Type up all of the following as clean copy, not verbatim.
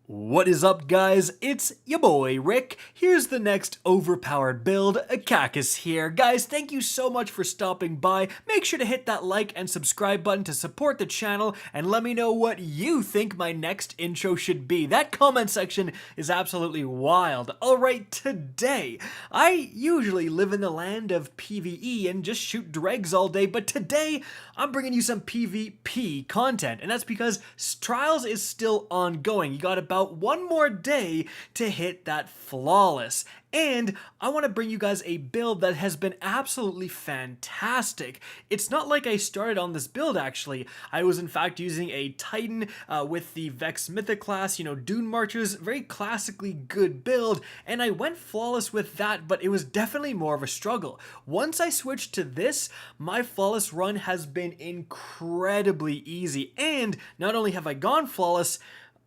What is up, guys? It's your boy Rick. Here's the next overpowered build. Kakis here. Guys, thank you so much for stopping by. Make sure to hit that like and subscribe button to support the channel and let me know what you think my next intro should be. That comment section is absolutely wild. Alright, today, I usually live in the land of PvE and just shoot dregs all day, but today I'm bringing you some PvP content, and that's because Trials is still ongoing. You got about one more day to hit that flawless. And I want to bring you guys a build that has been absolutely fantastic. It's not like I started on this build actually. I was in fact using a Titan with the Vex Mythic class, Dune Marchers, very classically good build, and I went flawless with that, but it was definitely more of a struggle. Once I switched to this, my flawless run has been incredibly easy, and not only have I gone flawless,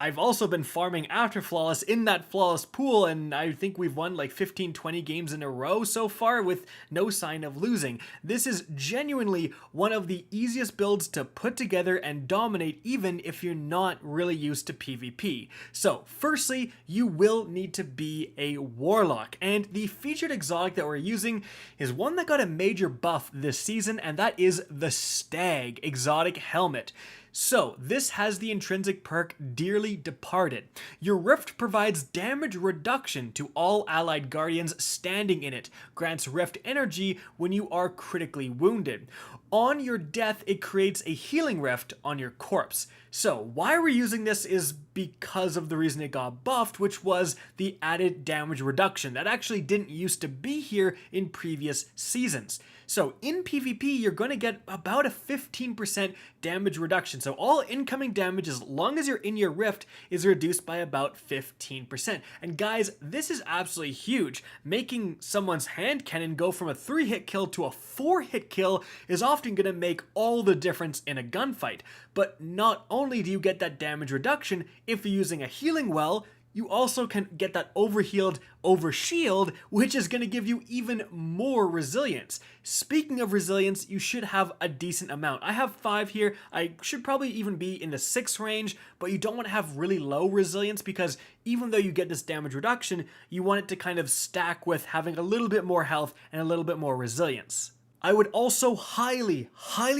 I've also been farming after flawless in that flawless pool, and I think we've won like 15-20 games in a row so far with no sign of losing. This is genuinely one of the easiest builds to put together and dominate even if you're not really used to PvP. So firstly, you will need to be a Warlock, and the featured exotic that we're using is one that got a major buff this season, and that is the Stag Exotic Helmet. So, this has the intrinsic perk Dearly Departed. Your Rift provides damage reduction to all allied guardians standing in it, grants Rift energy when you are critically wounded. On your death, it creates a healing rift on your corpse. So, why we're using this is because of the reason it got buffed, which was the added damage reduction. That actually didn't used to be here in previous seasons. So in PvP, you're going to get about a 15% damage reduction. So all incoming damage, as long as you're in your rift, is reduced by about 15%. And guys, this is absolutely huge. Making someone's hand cannon go from a 3-hit kill to a 4-hit kill is often going to make all the difference in a gunfight. But not only do you get that damage reduction, if you're using a healing well, you also can get that overhealed overshield, which is going to give you even more resilience. Speaking of resilience, you should have a decent amount. I have 5 here. I should probably even be in the 6 range, but you don't want to have really low resilience because even though you get this damage reduction, you want it to kind of stack with having a little bit more health and a little bit more resilience. I would also highly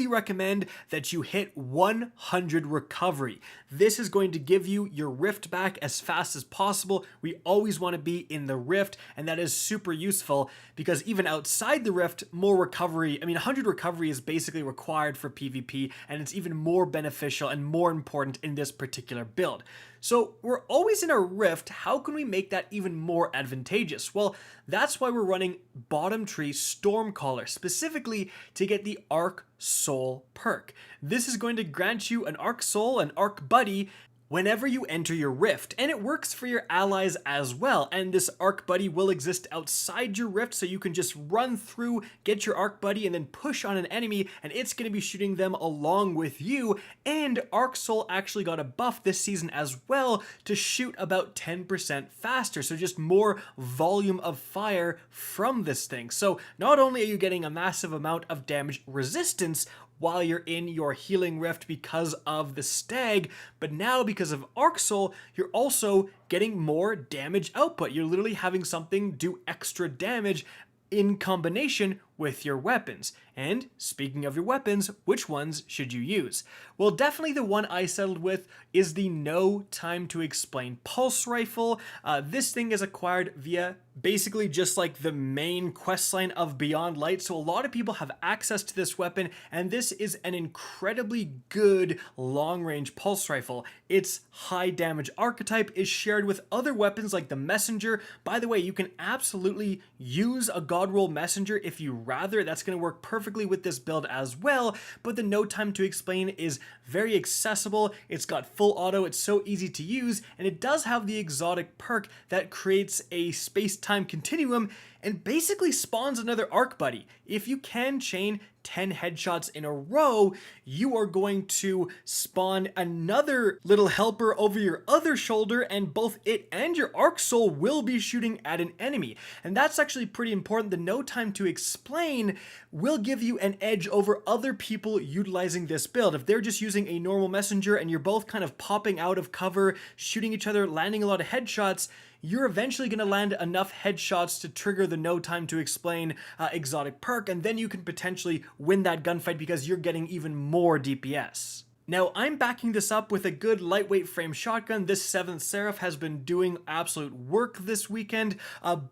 recommend that you hit 100 recovery. This is going to give you your rift back as fast as possible. We always want to be in the rift, and that is super useful because even outside the rift, more recovery, 100 recovery is basically required for PvP, and it's even more beneficial and more important in this particular build. So we're always in a rift. How can we make that even more advantageous? Well, that's why we're running Bottom Tree Stormcaller, specifically to get the Arc Soul perk. This is going to grant you an Arc Soul, an Arc Buddy, whenever you enter your rift, and it works for your allies as well. And this Arc Buddy will exist outside your rift, so you can just run through, get your Arc Buddy, and then push on an enemy, and it's going to be shooting them along with you. And Arc Soul actually got a buff this season as well to shoot about 10% faster, so just more volume of fire from this thing. So not only are you getting a massive amount of damage resistance while you're in your healing rift because of the Stag, but now because of Arc Soul, you're also getting more damage output. You're literally having something do extra damage in combination with your weapons. And speaking of your weapons, which ones should you use? Well, definitely the one I settled with is the No Time to Explain Pulse Rifle. This thing is acquired via basically just like the main questline of Beyond Light, so a lot of people have access to this weapon, and this is an incredibly good long-range pulse rifle. Its high damage archetype is shared with other weapons like the Messenger. By the way, you can absolutely use a God Roll Messenger if you rather. That's going to work perfectly with this build as well, but the No Time to Explain is very accessible. It's got full auto, it's so easy to use, and it does have the exotic perk that creates a space-time continuum and basically spawns another Arc Buddy. If you can chain 10 headshots in a row, you are going to spawn another little helper over your other shoulder, and both it and your Arc Soul will be shooting at an enemy. And that's actually pretty important. The no time to explain will give you an edge over other people utilizing this build. If they're just using a normal messenger and you're both kind of popping out of cover, shooting each other, landing a lot of headshots, you're eventually going to land enough headshots to trigger the no time to explain exotic perk, and then you can potentially win that gunfight because you're getting even more DPS. Now, I'm backing this up with a good lightweight frame shotgun. This 7th Seraph has been doing absolute work this weekend,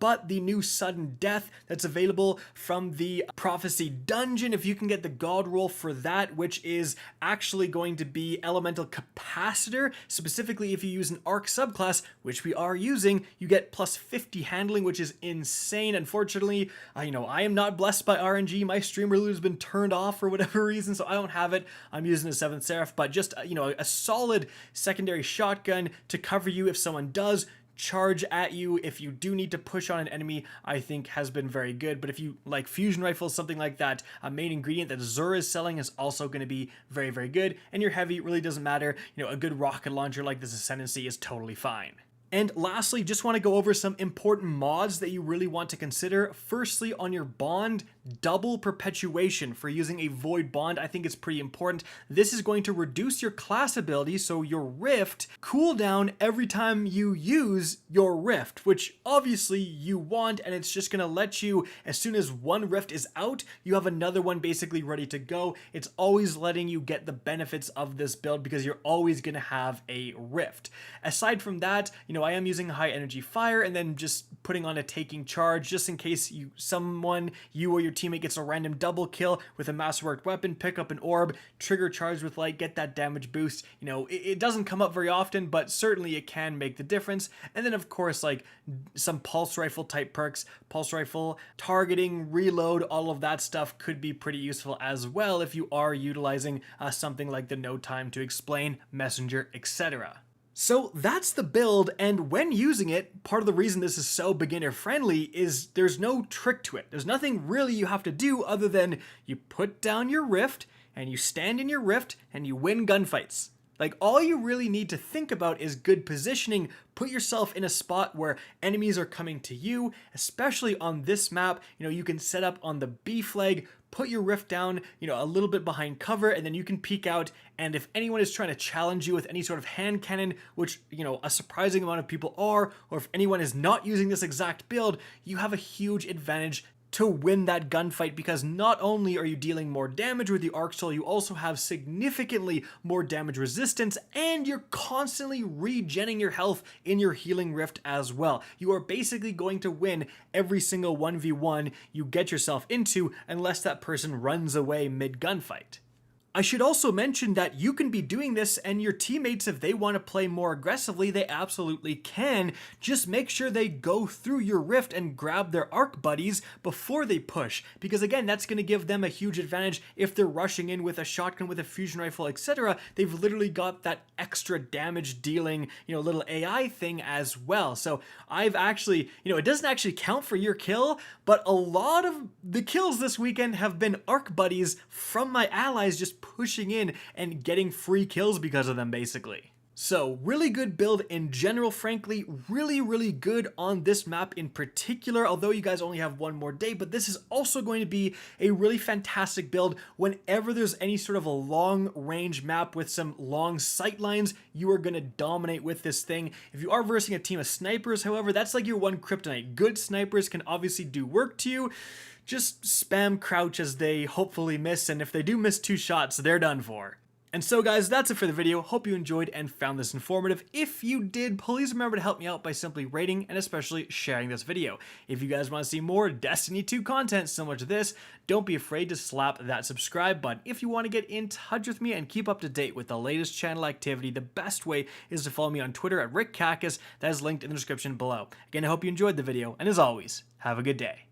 but the new sudden death that's available from the Prophecy Dungeon, if you can get the God roll for that, which is actually going to be Elemental Capacitor, specifically if you use an Arc subclass, which we are using, you get plus 50 handling, which is insane. Unfortunately, I am not blessed by RNG. My streamer loot has been turned off for whatever reason, so I don't have it. I'm using the 7th Seraph, but just, a solid secondary shotgun to cover you if someone does charge at you. If you do need to push on an enemy, I think has been very good. But if you like fusion rifles, something like that, a main ingredient that Zur is selling is also going to be very, very good. And your heavy really doesn't matter. A good rocket launcher like this Ascendancy is totally fine. And lastly, just want to go over some important mods that you really want to consider. Firstly, on your bond, double perpetuation for using a void bond. I think it's pretty important. This is going to reduce your class ability, so your rift cooldown every time you use your rift, which obviously you want, and it's just going to let you, as soon as one rift is out, you have another one basically ready to go. It's always letting you get the benefits of this build because you're always going to have a rift. Aside from that, I am using high energy fire and then just putting on a taking charge just in case you or your teammate gets a random double kill with a masterworked weapon, pick up an orb, trigger charge with light, get that damage boost. It doesn't come up very often, but certainly it can make the difference. And then of course, like some pulse rifle type perks, pulse rifle, targeting, reload, all of that stuff could be pretty useful as well if you are utilizing something like the no time to explain, messenger, etc. So that's the build, and when using it, part of the reason this is so beginner friendly is there's no trick to it. There's nothing really you have to do other than you put down your rift, and you stand in your rift, and you win gunfights. Like, all you really need to think about is good positioning. Put yourself in a spot where enemies are coming to you, especially on this map. You can set up on the B flag, put your rift down, a little bit behind cover, and then you can peek out. And if anyone is trying to challenge you with any sort of hand cannon, which, a surprising amount of people are, or if anyone is not using this exact build, you have a huge advantage to win that gunfight, because not only are you dealing more damage with the Arc Soul, you also have significantly more damage resistance, and you're constantly regenning your health in your healing rift as well. You are basically going to win every single 1v1 you get yourself into, unless that person runs away mid-gunfight. I should also mention that you can be doing this, and your teammates, if they want to play more aggressively, they absolutely can. Just make sure they go through your rift and grab their arc buddies before they push, because again, that's going to give them a huge advantage. If they're rushing in with a shotgun, with a fusion rifle, etc., they've literally got that extra damage dealing, little AI thing as well. So I've actually, it doesn't actually count for your kill, but a lot of the kills this weekend have been arc buddies from my allies just pushing in and getting free kills because of them, basically. So, really good build in general, frankly, really, really good on this map in particular, although you guys only have one more day, but this is also going to be a really fantastic build whenever there's any sort of a long-range map with some long sight lines. You are going to dominate with this thing. If you are versing a team of snipers, however, that's like your one kryptonite. Good snipers can obviously do work to you. Just spam crouch as they hopefully miss, and if they do miss 2 shots, they're done for. And so guys, that's it for the video. Hope you enjoyed and found this informative. If you did, please remember to help me out by simply rating and especially sharing this video. If you guys want to see more Destiny 2 content similar to this, don't be afraid to slap that subscribe button. If you want to get in touch with me and keep up to date with the latest channel activity, the best way is to follow me on Twitter at RickCacus. That is linked in the description below. Again, I hope you enjoyed the video, and as always, have a good day.